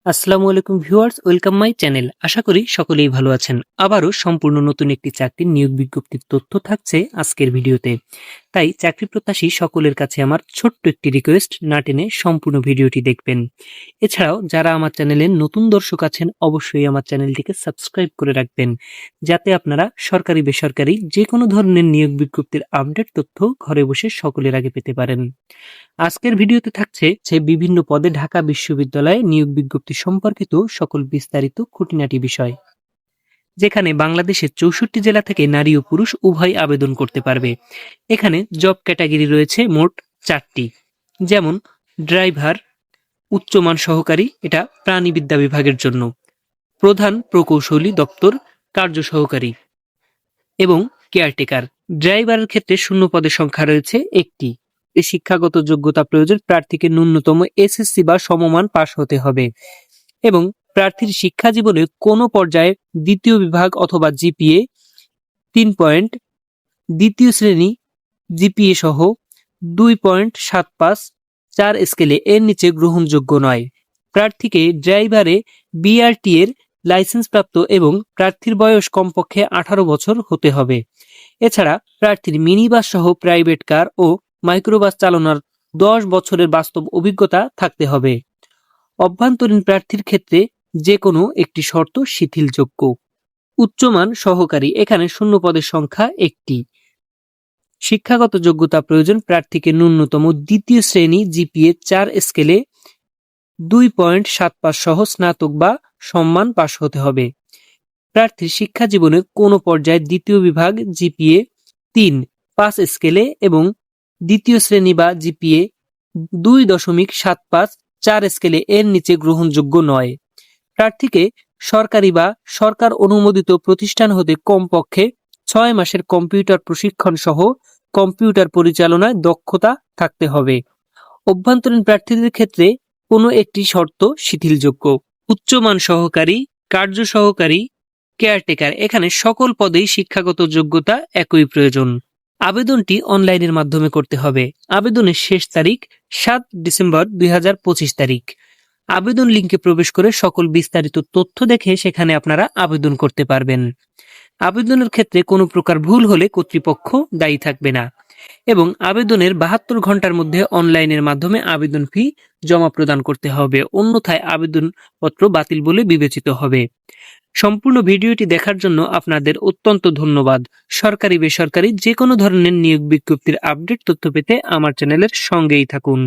আসসালামু আলাইকুম viewers, welcome my channel. আশা করি সকলেই ভালো আছেন। আবারও সম্পূর্ণ নতুন একটি চাকরির নিয়োগ বিজ্ঞপ্তির তথ্য থাকছে আজকের ভিডিওতে। তাই চাকরি প্রত্যাশী সকলের কাছে আমার ছোট্ট একটি রিকোয়েস্ট, না টেনে সম্পূর্ণ ভিডিওটি দেখবেন। এছাড়াও যারা আমার চ্যানেলে নতুন দর্শক আছেন অবশ্যই আমার চ্যানেলটিকে সাবস্ক্রাইব করে রাখবেন, যাতে আপনারা সরকারি বেসরকারি যে কোনো ধরনের নিয়োগ বিজ্ঞপ্তির আপডেট তথ্য ঘরে বসে সকলের আগে পেতে পারেন। আজকের ভিডিওতে থাকছে বিভিন্ন পদে ঢাকা বিশ্ববিদ্যালয়ে নিয়োগ বিজ্ঞপ্তি সম্পর্কিত সকল বিস্তারিত খুঁটিনাটি বিষয়, যেখানে বাংলাদেশের 64 জেলা থেকে নারী ও পুরুষ উভয় আবেদন করতে পারবে। এখানে জব ক্যাটাগরি রয়েছে মোট 4টি, যেমন ড্রাইভার, উচ্চমান সহকারী, এটা প্রাণীবিদ্যা বিভাগের জন্য, প্রধান প্রকৌশলী দপ্তর কার্য সহকারী এবং কেয়ারটেকার। ড্রাইভারের ক্ষেত্রে শূন্য পদের সংখ্যা রয়েছে 1টি। এই শিক্ষাগত যোগ্যতা প্রয়োজন প্রার্থীকে ন্যূনতম এসএসসি বা সমমান পাশ হতে হবে এবং প্রার্থীর শিক্ষা জীবনে কোনো পর্যায়ে দ্বিতীয় বিভাগ অথবা জিপিএ 3 পয়েন্ট, দ্বিতীয় শ্রেণী জিপিএ সহ 2.75 4 স্কেলে এর নিচে গ্রহণযোগ্য নয়। প্রার্থীকে ড্রাইভারে বিআরটি এর লাইসেন্স প্রাপ্ত এবং প্রার্থীর বয়স কমপক্ষে 18 বছর হতে হবে। এছাড়া প্রার্থীর মিনি বাস সহ প্রাইভেট কার ও মাইক্রোবাস চালানোর 10 বছরের বাস্তব অভিজ্ঞতা থাকতে হবে। অভ্যন্তরীণ প্রার্থীর ক্ষেত্রে যে কোনো একটি শর্ত শিথিলযোগ্য। উচ্চমান সহকারী, এখানে শূন্য পদের সংখ্যা 1টি। শিক্ষাগত যোগ্যতা প্রয়োজন প্রার্থীকে ন্যূনতম দ্বিতীয় শ্রেণী জিপিএ 4 স্কেলে 2.75 সহ স্নাতক বা সম্মান পাশ হতে হবে। প্রার্থীর শিক্ষা জীবনে কোনো পর্যায়ে দ্বিতীয় বিভাগ জিপিএ 3.5 স্কেলে এবং দ্বিতীয় শ্রেণী বা জিপিএ 2.75 4 স্কেলে এর নিচে গ্রহণযোগ্য নয়। প্রার্থীকে সরকারি বা সরকার অনুমোদিত প্রতিষ্ঠান হতে কমপক্ষে 6 মাসের কম্পিউটার প্রশিক্ষণ সহ কম্পিউটার পরিচালনায় দক্ষতা থাকতে হবে। অভ্যন্তরীণ প্রার্থীদের ক্ষেত্রে কোনো একটি শর্ত শিথিলযোগ্য। উচ্চমান সহকারী, কার্য সহকারী, কেয়ারটেকার, এখানে সকল পদেই শিক্ষাগত যোগ্যতা একই প্রয়োজন। আবেদনটি অনলাইনের মাধ্যমে করতে হবে। আবেদনের শেষ তারিখ 7 ডিসেম্বর 2025 তারিখ। আবেদন লিঙ্কে প্রবেশ করে সকল বিস্তারিত তথ্য দেখে সেখানে আপনারা আবেদন করতে পারবেন। আবেদনের ক্ষেত্রে কোনো প্রকার ভুল হলে কর্তৃপক্ষ দায়ী থাকবে না এবং আবেদনের 72 ঘন্টার মধ্যে অনলাইনের মাধ্যমে আবেদন ফি জমা প্রদান করতে হবে, অন্যথায় আবেদনপত্র বাতিল বলে বিবেচিত হবে। সম্পূর্ণ ভিডিওটি দেখার জন্য আপনাদের অত্যন্ত ধন্যবাদ। সরকারি বেসরকারি যে কোনো ধরনের নিয়োগ বিজ্ঞপ্তির আপডেট তথ্য পেতে আমার চ্যানেলের সঙ্গেই থাকুন।